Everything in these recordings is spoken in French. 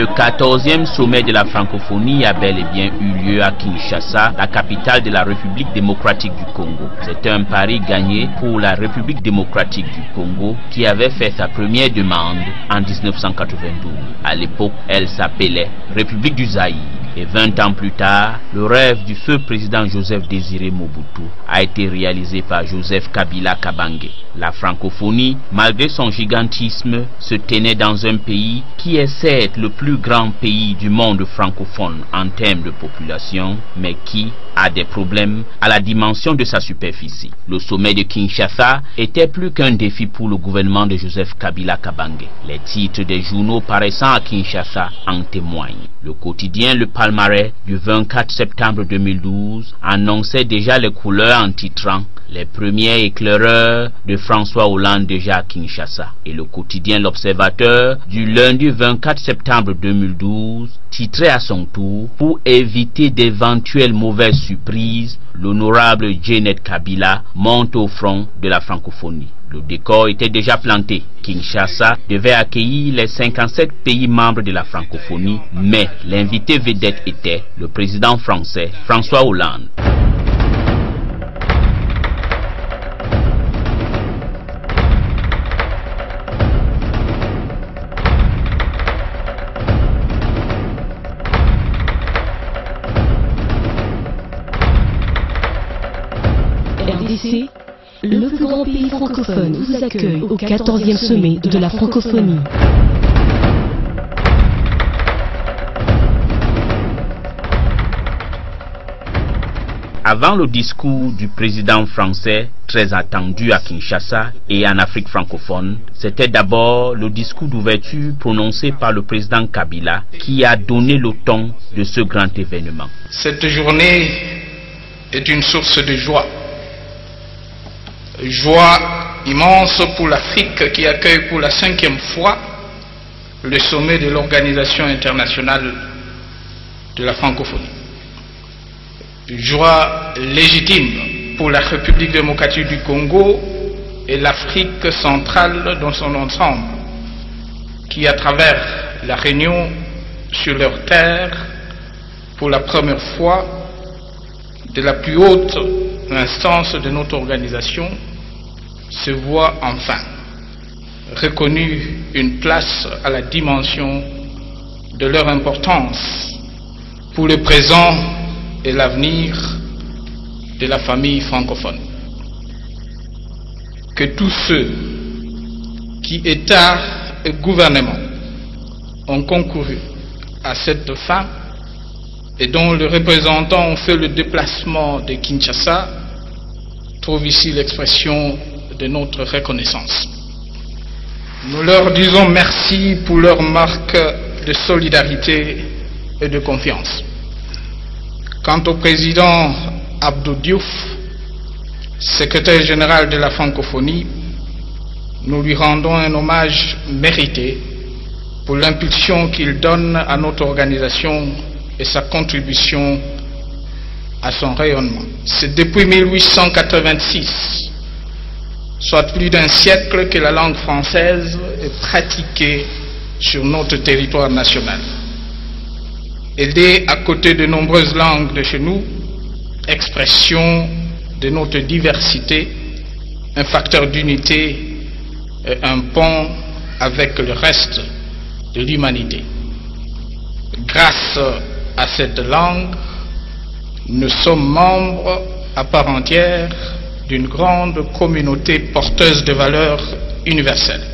Le 14e sommet de la francophonie a bel et bien eu lieu à Kinshasa, la capitale de la République démocratique du Congo. C'est un pari gagné pour la République démocratique du Congo qui avait fait sa première demande en 1992. À l'époque, elle s'appelait République du Zaïre. Et 20 ans plus tard, le rêve du feu président Joseph Désiré Mobutu a été réalisé par Joseph Kabila Kabange. La francophonie, malgré son gigantisme, se tenait dans un pays qui est certes le plus grand pays du monde francophone en termes de population, mais qui a des problèmes à la dimension de sa superficie. Le sommet de Kinshasa était plus qu'un défi pour le gouvernement de Joseph Kabila Kabange. Les titres des journaux paraissant à Kinshasa en témoignent. Le quotidien Le Palmarais du 24 septembre 2012 annonçait déjà les couleurs en titrant les premiers éclaireurs de François Hollande déjà à Kinshasa. Et le quotidien L'Observateur du lundi 24 septembre 2012 titrait à son tour: pour éviter d'éventuelles mauvaises surprises, l'honorable Janet Kabila monte au front de la francophonie. Le décor était déjà planté. Kinshasa devait accueillir les 57 pays membres de la francophonie, mais l'invité vedette était le président français François Hollande. RDC, le plus grand pays francophone, vous accueille au 14e sommet de la francophonie. Avant le discours du président français, très attendu à Kinshasa et en Afrique francophone, c'était d'abord le discours d'ouverture prononcé par le président Kabila qui a donné le ton de ce grand événement. Cette journée est une source de joie. Joie immense pour l'Afrique qui accueille pour la 5e fois le sommet de l'Organisation internationale de la francophonie. Joie légitime pour la République démocratique du Congo et l'Afrique centrale dans son ensemble, qui à travers la réunion sur leur terre, pour la première fois de la plus haute instance de notre organisation, se voit enfin reconnue une place à la dimension de leur importance pour le présent et l'avenir de la famille francophone. Que tous ceux qui, État et gouvernement, ont concouru à cette fin et dont les représentants ont fait le déplacement de Kinshasa trouvent ici l'expression de notre reconnaissance. Nous leur disons merci pour leur marque de solidarité et de confiance. Quant au président Abdou Diouf, secrétaire général de la francophonie, nous lui rendons un hommage mérité pour l'impulsion qu'il donne à notre organisation et sa contribution à son rayonnement. C'est depuis 1886, soit plus d'un siècle, que la langue française est pratiquée sur notre territoire national. Elle est, à côté de nombreuses langues de chez nous, expression de notre diversité, un facteur d'unité et un pont avec le reste de l'humanité. Grâce à cette langue, nous sommes membres à part entière d'une grande communauté porteuse de valeurs universelles.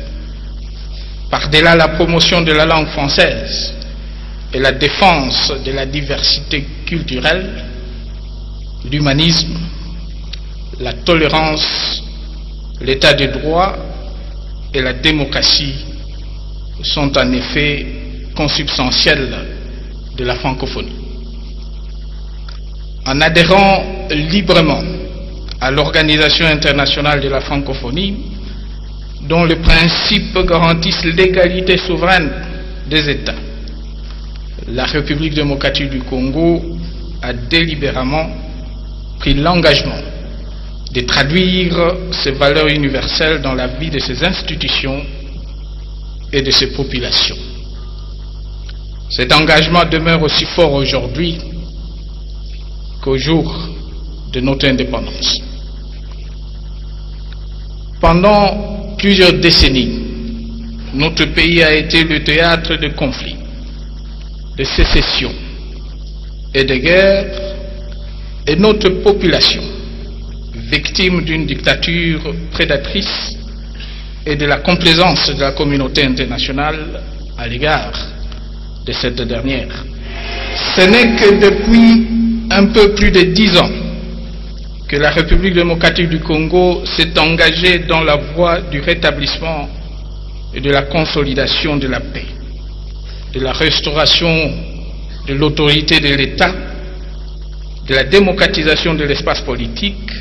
Par-delà la promotion de la langue française et la défense de la diversité culturelle, l'humanisme, la tolérance, l'état de droit et la démocratie sont en effet consubstantiels de la francophonie. En adhérant librement à l'Organisation internationale de la francophonie, dont les principes garantissent l'égalité souveraine des États, la République démocratique du Congo a délibérément pris l'engagement de traduire ces valeurs universelles dans la vie de ses institutions et de ses populations. Cet engagement demeure aussi fort aujourd'hui qu'au jour de notre indépendance. Pendant plusieurs décennies, notre pays a été le théâtre de conflits, de sécessions et de guerres, et notre population, victime d'une dictature prédatrice et de la complaisance de la communauté internationale à l'égard de cette dernière. Ce n'est que depuis un peu plus de 10 ans que la République démocratique du Congo s'est engagée dans la voie du rétablissement et de la consolidation de la paix, de la restauration de l'autorité de l'État, de la démocratisation de l'espace politique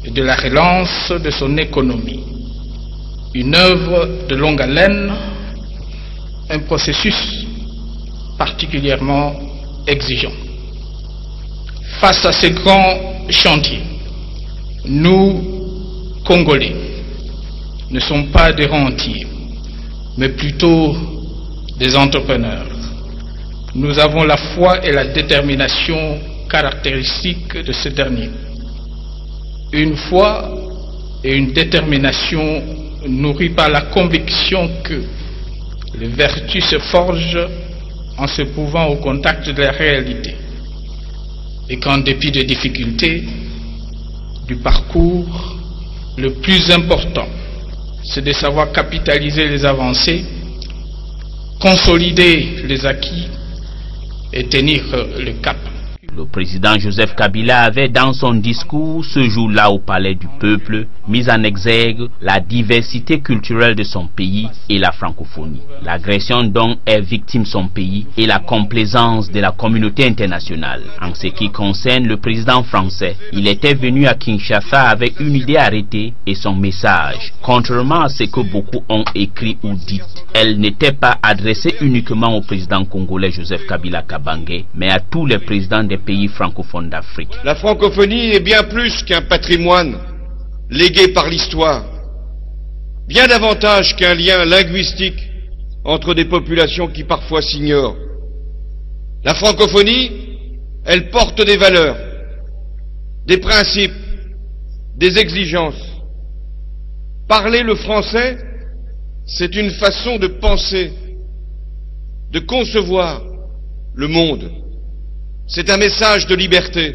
et de la relance de son économie. Une œuvre de longue haleine, un processus particulièrement exigeant. Face à ces grands chantiers, nous, Congolais, ne sommes pas des rentiers, mais plutôt des entrepreneurs. Nous avons la foi et la détermination caractéristiques de ce dernier. Une foi et une détermination nourries par la conviction que les vertus se forgent en se trouvant au contact de la réalité et qu'en dépit des difficultés du parcours, le plus important, c'est de savoir capitaliser les avancées, consolider les acquis et tenir le cap. Le président Joseph Kabila avait dans son discours ce jour-là au Palais du Peuple mis en exergue la diversité culturelle de son pays et la francophonie. L'agression dont est victime son pays et la complaisance de la communauté internationale. En ce qui concerne le président français, il était venu à Kinshasa avec une idée arrêtée et son message. Contrairement à ce que beaucoup ont écrit ou dit, elle n'était pas adressée uniquement au président congolais Joseph Kabila Kabange, mais à tous les présidents des pays francophones d'Afrique. La francophonie est bien plus qu'un patrimoine légué par l'histoire, bien davantage qu'un lien linguistique entre des populations qui parfois s'ignorent. La francophonie, elle porte des valeurs, des principes, des exigences. Parler le français, c'est une façon de penser, de concevoir le monde. C'est un message de liberté.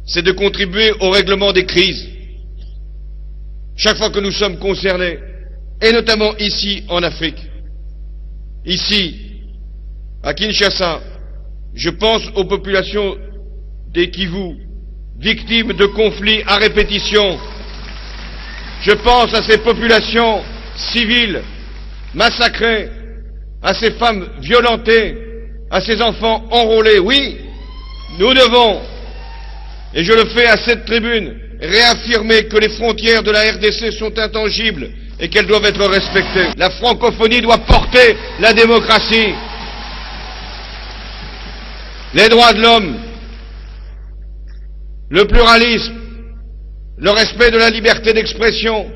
C'est de contribuer au règlement des crises. Chaque fois que nous sommes concernés, et notamment ici en Afrique, ici, à Kinshasa, je pense aux populations des Kivu, victimes de conflits à répétition. Je pense à ces populations civiles massacrées, à ces femmes violentées, à ces enfants enrôlés. Oui, nous devons, et je le fais à cette tribune, réaffirmer que les frontières de la RDC sont intangibles et qu'elles doivent être respectées. La francophonie doit porter la démocratie, les droits de l'homme, le pluralisme, le respect de la liberté d'expression,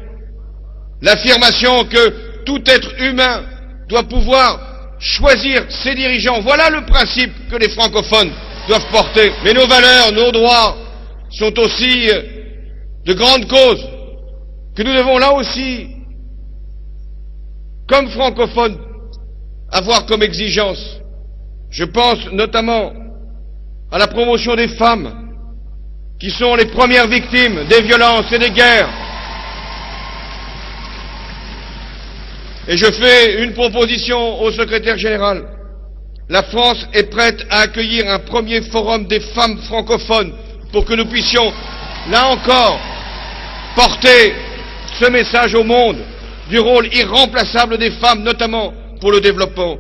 l'affirmation que tout être humain doit pouvoir choisir ses dirigeants. Voilà le principe que les francophones doivent porter. Mais nos valeurs, nos droits sont aussi de grandes causes que nous devons là aussi, comme francophones, avoir comme exigence. Je pense notamment à la promotion des femmes, qui sont les premières victimes des violences et des guerres. Et je fais une proposition au secrétaire général. La France est prête à accueillir un premier forum des femmes francophones pour que nous puissions, là encore, porter ce message au monde du rôle irremplaçable des femmes, notamment pour le développement.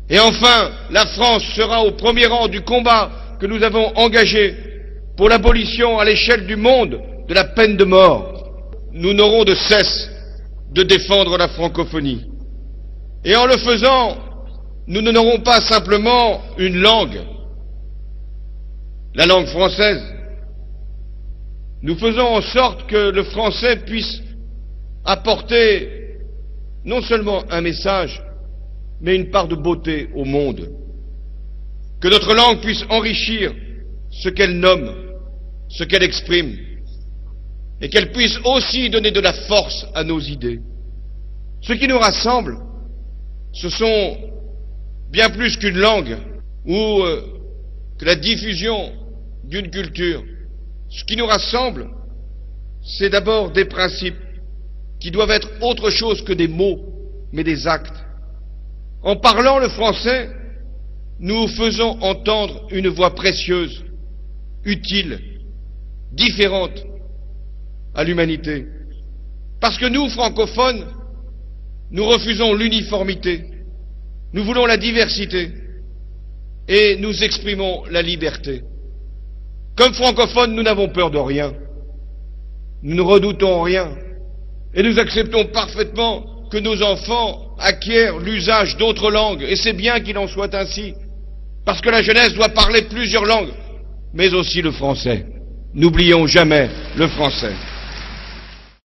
Et enfin, la France sera au premier rang du combat que nous avons engagé pour l'abolition à l'échelle du monde de la peine de mort. Nous n'aurons de cesse de défendre la francophonie. Et en le faisant, nous n'aurons pas simplement une langue, la langue française. Nous faisons en sorte que le français puisse apporter non seulement un message, mais une part de beauté au monde. Que notre langue puisse enrichir ce qu'elle nomme, ce qu'elle exprime, et qu'elle puisse aussi donner de la force à nos idées. Ce qui nous rassemble, ce sont bien plus qu'une langue ou que la diffusion d'une culture. Ce qui nous rassemble, c'est d'abord des principes qui doivent être autre chose que des mots, mais des actes. En parlant le français, nous faisons entendre une voix précieuse, utile, différente à l'humanité. Parce que nous, francophones, nous refusons l'uniformité, nous voulons la diversité et nous exprimons la liberté. Comme francophones, nous n'avons peur de rien, nous ne redoutons rien et nous acceptons parfaitement que nos enfants acquièrent l'usage d'autres langues, et c'est bien qu'il en soit ainsi, parce que la jeunesse doit parler plusieurs langues, mais aussi le français. N'oublions jamais le français.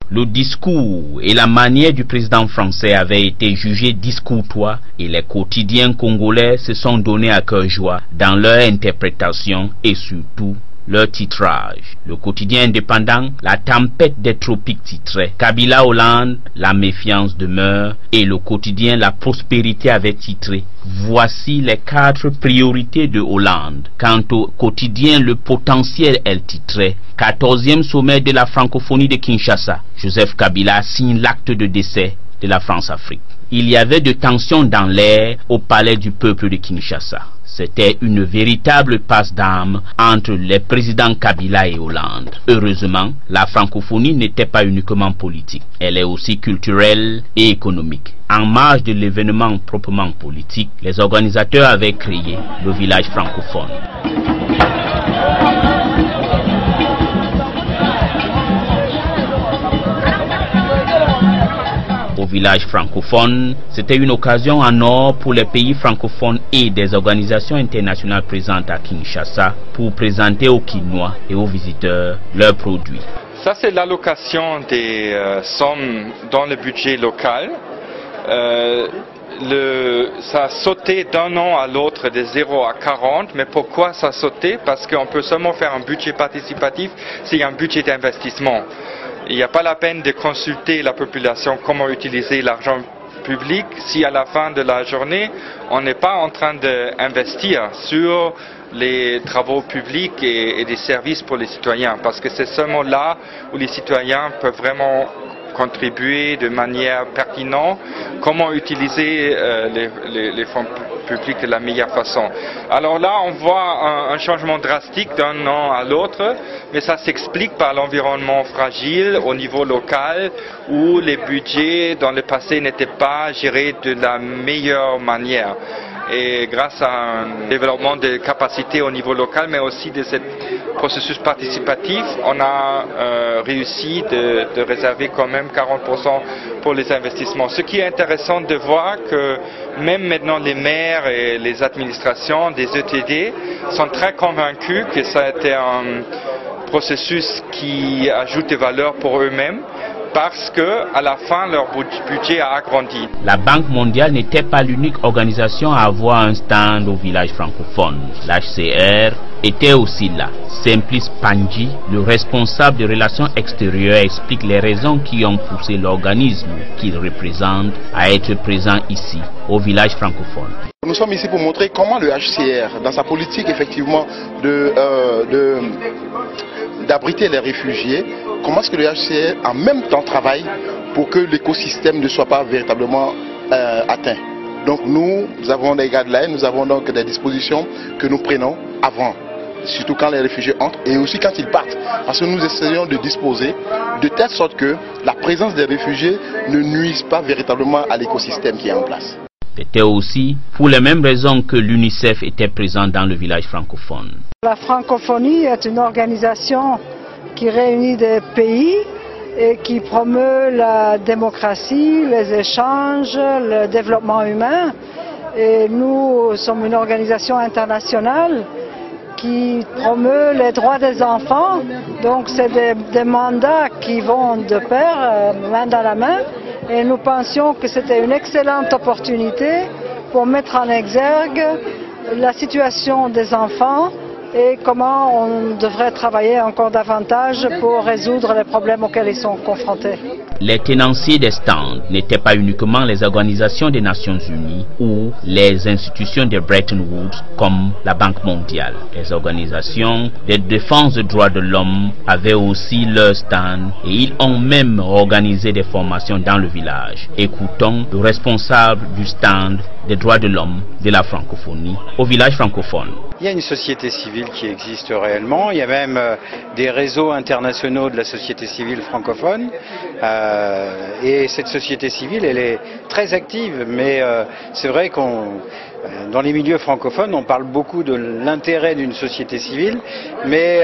Le discours et la manière du président français avaient été jugés discourtois et les quotidiens congolais se sont donnés à cœur joie dans leur interprétation et surtout leur titrage. Le quotidien indépendant, La tempête des tropiques titrait Kabila Hollande, la méfiance demeure, et le quotidien La prospérité avait titré Voici les 4 priorités de Hollande. Quant au quotidien Le potentiel, elle titrait 14e sommet de la francophonie de Kinshasa. Joseph Kabila signe l'acte de décès de la France-Afrique. Il y avait de tensions dans l'air au palais du peuple de Kinshasa. C'était une véritable passe d'armes entre les présidents Kabila et Hollande. Heureusement, la francophonie n'était pas uniquement politique. Elle est aussi culturelle et économique. En marge de l'événement proprement politique, les organisateurs avaient créé le village francophone. Au village francophone, c'était une occasion en or pour les pays francophones et des organisations internationales présentes à Kinshasa pour présenter aux Kinois et aux visiteurs leurs produits. Ça, c'est l'allocation des sommes dans le budget local. Ça a sauté d'un an à l'autre de 0 à 40, mais pourquoi ça a sauté? Parce qu'on peut seulement faire un budget participatif s'il y a un budget d'investissement. Il n'y a pas la peine de consulter la population comment utiliser l'argent public si à la fin de la journée on n'est pas en train d'investir sur les travaux publics et des services pour les citoyens, parce que c'est seulement là où les citoyens peuvent vraiment contribuer de manière pertinente, comment utiliser les fonds publics de la meilleure façon. Alors là, on voit un changement drastique d'un an à l'autre, mais ça s'explique par l'environnement fragile au niveau local, où les budgets dans le passé n'étaient pas gérés de la meilleure manière. Et grâce à un développement de capacités au niveau local, mais aussi de ce processus participatif, on a réussi de réserver quand même 40% pour les investissements. Ce qui est intéressant de voir que même maintenant les maires et les administrations des ETD sont très convaincus que ça a été un processus qui ajoute des valeurs pour eux-mêmes, parce que à la fin leur budget a agrandi. La Banque mondiale n'était pas l'unique organisation à avoir un stand au village francophone. L'HCR était aussi là. Simplice Pandji, le responsable des relations extérieures, explique les raisons qui ont poussé l'organisme qu'il représente à être présent ici, au village francophone. Nous sommes ici pour montrer comment le HCR, dans sa politique effectivement d'abriter les réfugiés, comment est-ce que le HCR en même temps travaille pour que l'écosystème ne soit pas véritablement atteint. Donc nous avons des guidelines, nous avons donc des dispositions que nous prenons avant, surtout quand les réfugiés entrent et aussi quand ils partent, parce que nous essayons de disposer de telle sorte que la présence des réfugiés ne nuise pas véritablement à l'écosystème qui est en place. C'était aussi pour les mêmes raisons que l'UNICEF était présent dans le village francophone. La francophonie est une organisation qui réunit des pays et qui promeut la démocratie, les échanges, le développement humain. Et nous sommes une organisation internationale qui promeut les droits des enfants. Donc c'est des mandats qui vont de pair, main dans la main. Et nous pensions que c'était une excellente opportunité pour mettre en exergue la situation des enfants et comment on devrait travailler encore davantage pour résoudre les problèmes auxquels ils sont confrontés. Les tenanciers des stands n'étaient pas uniquement les organisations des Nations Unies ou les institutions de Bretton Woods comme la Banque mondiale. Les organisations de défense des droits de l'homme avaient aussi leur stand et ils ont même organisé des formations dans le village. Écoutons le responsable du stand des droits de l'homme de la francophonie au village francophone. Il y a une société civile qui existe réellement, il y a même des réseaux internationaux de la société civile francophone et cette société civile elle est très active, mais c'est vrai dans les milieux francophones on parle beaucoup de l'intérêt d'une société civile, mais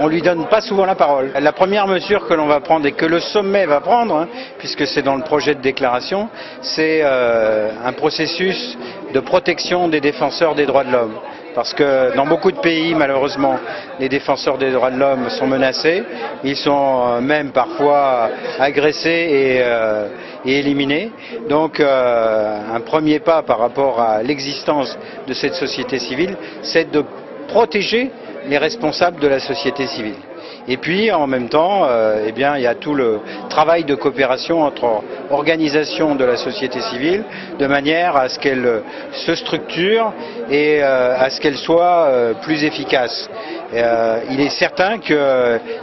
on ne lui donne pas souvent la parole. La première mesure que l'on va prendre et que le sommet va prendre, puisque c'est dans le projet de déclaration, c'est un processus de protection des défenseurs des droits de l'homme. Parce que dans beaucoup de pays, malheureusement, les défenseurs des droits de l'homme sont menacés. Ils sont même parfois agressés et éliminés. Donc un premier pas par rapport à l'existence de cette société civile, c'est de protéger les responsables de la société civile. Et puis en même temps, eh bien, il y a tout le travail de coopération entre organisations de la société civile, de manière à ce qu'elle se structure et à ce qu'elle soit plus efficace. Il est certain qu'il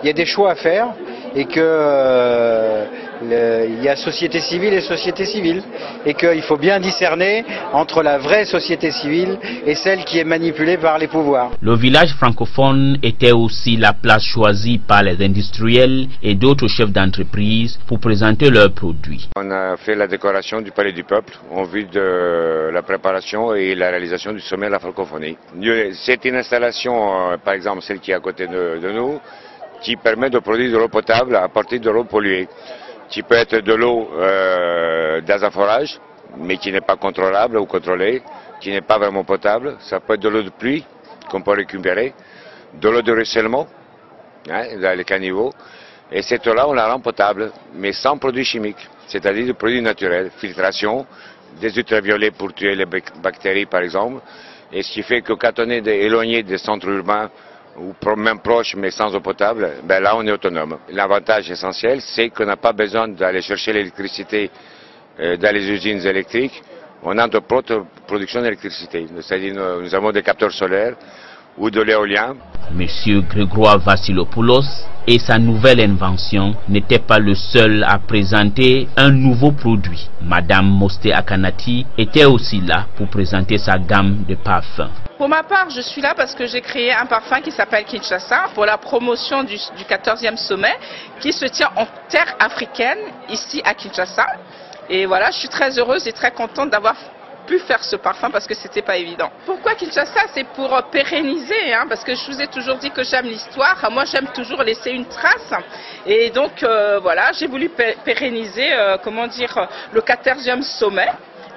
y a des choix à faire et que il y a société civile et société civile et qu'il faut bien discerner entre la vraie société civile et celle qui est manipulée par les pouvoirs. Le village francophone était aussi la place choisie par les industriels et d'autres chefs d'entreprise pour présenter leurs produits. On a fait la décoration du Palais du Peuple en vue de la préparation et la réalisation du sommet de la francophonie. C'est une installation, par exemple celle qui est à côté de nous, qui permet de produire de l'eau potable à partir de l'eau polluée, qui peut être de l'eau d'azaforage, mais qui n'est pas contrôlable ou contrôlée, qui n'est pas vraiment potable. Ça peut être de l'eau de pluie qu'on peut récupérer, de l'eau de ruissellement, dans les caniveaux, et cette eau-là, on la rend potable, mais sans produits chimiques, c'est-à-dire des produits naturels, filtration, des ultraviolets pour tuer les bactéries par exemple, et ce qui fait que quand on est éloigné des centres urbains, ou même proche mais sans eau potable, ben là on est autonome. L'avantage essentiel, c'est qu'on n'a pas besoin d'aller chercher l'électricité dans les usines électriques. On a notre propre production d'électricité, c'est-à-dire nous avons des capteurs solaires ou de l'éolien. Monsieur Grégoire Vassilopoulos et sa nouvelle invention n'étaient pas le seul à présenter un nouveau produit. Madame Mosté Akanati était aussi là pour présenter sa gamme de parfums. Pour ma part, je suis là parce que j'ai créé un parfum qui s'appelle Kinshasa pour la promotion du 14e sommet qui se tient en terre africaine, ici à Kinshasa. Et voilà, je suis très heureuse et très contente d'avoir pu faire ce parfum parce que c'était pas évident. Pourquoi Kinshasa? C'est pour pérenniser, parce que je vous ai toujours dit que j'aime l'histoire. Moi, j'aime toujours laisser une trace. Et donc, voilà, j'ai voulu pérenniser, le 14e sommet,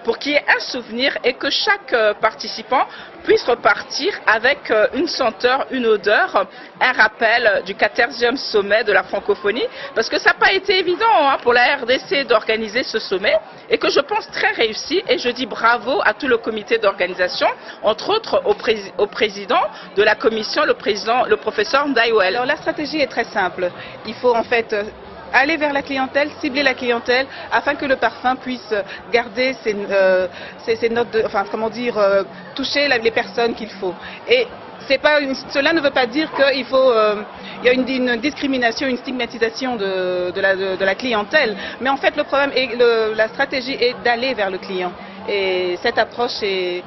pour qu'il y ait un souvenir et que chaque participant puisse repartir avec une senteur, une odeur, un rappel du 14e sommet de la francophonie, parce que ça n'a pas été évident pour la RDC d'organiser ce sommet, et que je pense très réussi, et je dis bravo à tout le comité d'organisation, entre autres au président de la commission, le professeur Ndaiwel. Alors la stratégie est très simple, il faut en fait aller vers la clientèle, cibler la clientèle afin que le parfum puisse garder ses notes de, toucher les personnes qu'il faut. Et cela ne veut pas dire qu'il faut, il y a une discrimination, une stigmatisation de la clientèle, mais en fait le problème et la stratégie est d'aller vers le client. Et cette approche est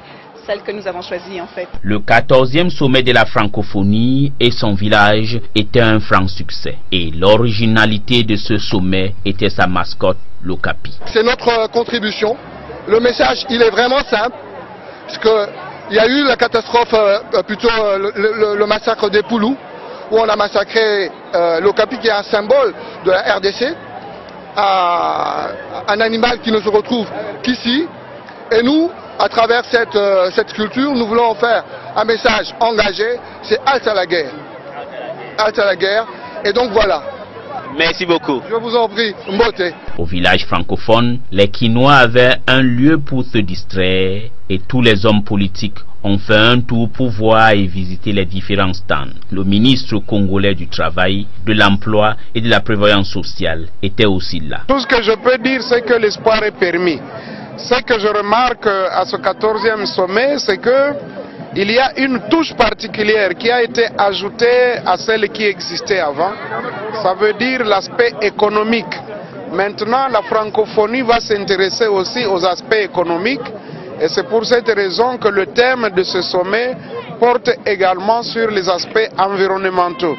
celle que nous avons choisie en fait. Le 14e sommet de la francophonie et son village était un franc succès. Et l'originalité de ce sommet était sa mascotte, l'Okapi. C'est notre contribution. Le message, il est vraiment simple, parce qu'il y a eu la catastrophe, le massacre des Poulous, où on a massacré l'Okapi qui est un symbole de la RDC, un animal qui ne se retrouve qu'ici, et nous, à travers cette sculpture, nous voulons faire un message engagé, c'est halte à la guerre. Halte à la guerre. Et donc voilà, Merci beaucoup. Je vous en prie, Mbote. Au village francophone, les Quinois avaient un lieu pour se distraire et tous les hommes politiques ont fait un tour pour voir et visiter les différents stands. Le ministre congolais du Travail, de l'Emploi et de la Prévoyance sociale était aussi là. Tout ce que je peux dire, c'est que l'espoir est permis. Ce que je remarque à ce 14e sommet, c'est que il y a une touche particulière qui a été ajoutée à celle qui existait avant. Ça veut dire l'aspect économique. Maintenant, la francophonie va s'intéresser aussi aux aspects économiques. Et c'est pour cette raison que le thème de ce sommet porte également sur les aspects environnementaux.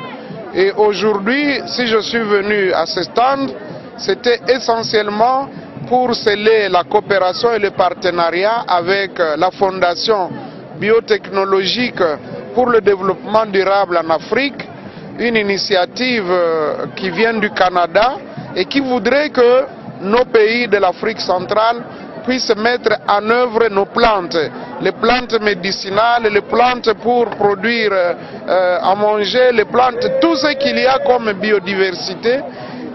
Et aujourd'hui, si je suis venu à ce stand, c'était essentiellement pour sceller la coopération et le partenariat avec la Fondation biotechnologique pour le développement durable en Afrique, une initiative qui vient du Canada et qui voudrait que nos pays de l'Afrique centrale puissent mettre en œuvre nos plantes, les plantes médicinales, les plantes pour produire à manger, les plantes, tout ce qu'il y a comme biodiversité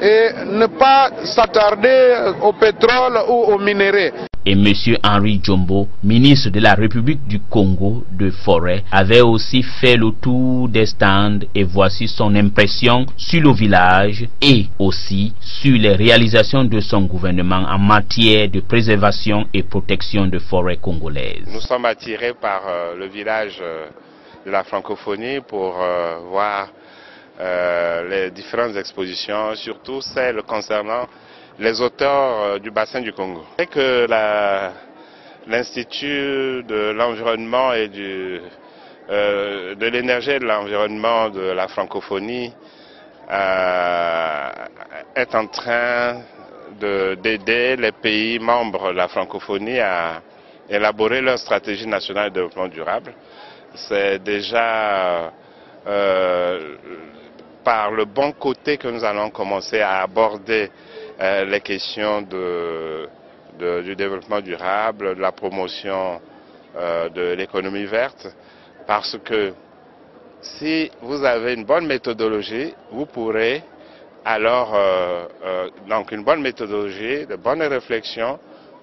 et ne pas s'attarder au pétrole ou aux minéraux. Et M. Henri Djombo, ministre de la République du Congo de Forêt, avait aussi fait le tour des stands et voici son impression sur le village et aussi sur les réalisations de son gouvernement en matière de préservation et protection de forêts congolaises. Nous sommes attirés par le village de la francophonie pour voir les différentes expositions, surtout celles concernant les auteurs du bassin du Congo. C'est que l'Institut de l'environnement et de l'énergie et de l'environnement de la francophonie est en train d'aider les pays membres de la francophonie à élaborer leur stratégie nationale de développement durable. C'est déjà par le bon côté que nous allons commencer à aborder les questions du développement durable, de la promotion de l'économie verte, parce que si vous avez une bonne méthodologie, vous pourrez alors, donc une bonne méthodologie, de bonnes réflexions,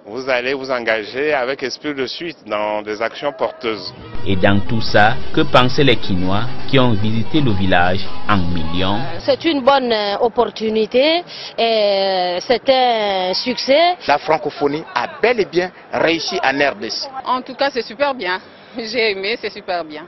vous allez vous engager avec esprit de suite dans des actions porteuses. Et dans tout ça, que pensaient les Quinois qui ont visité le village en millions? C'est une bonne opportunité et c'est un succès. La francophonie a bel et bien réussi en RDC. En tout cas, c'est super bien. J'ai aimé, c'est super bien.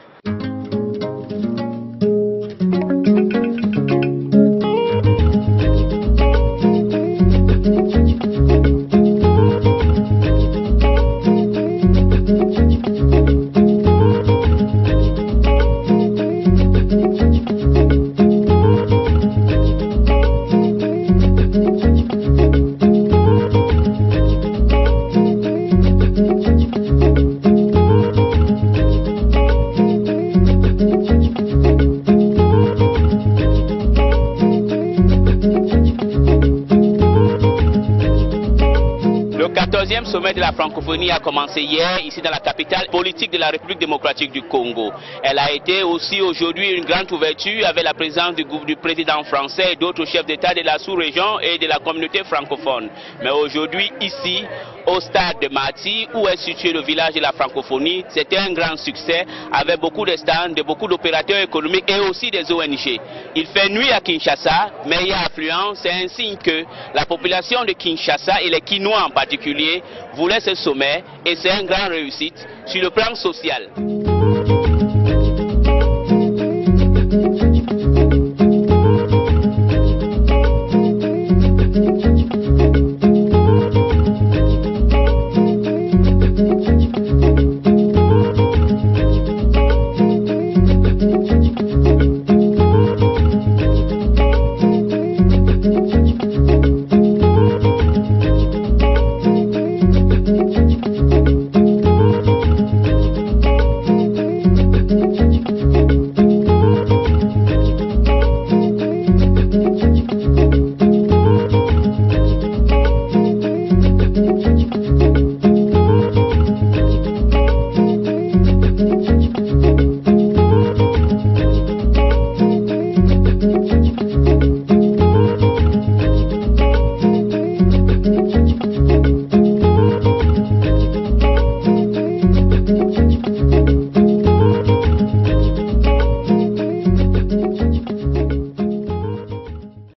Le sommet de la francophonie a commencé hier ici dans la capitale politique de la République démocratique du Congo. Elle a été aussi aujourd'hui une grande ouverture avec la présence du président français et d'autres chefs d'État de la sous-région et de la communauté francophone. Mais aujourd'hui ici, au stade de Mati, où est situé le village de la francophonie, c'était un grand succès avec beaucoup de stands, de beaucoup d'opérateurs économiques et aussi des ONG. Il fait nuit à Kinshasa, mais il y a affluence, c'est un signe que la population de Kinshasa et les Quinois en particulier voulaient ce sommet et c'est une grande réussite sur le plan social.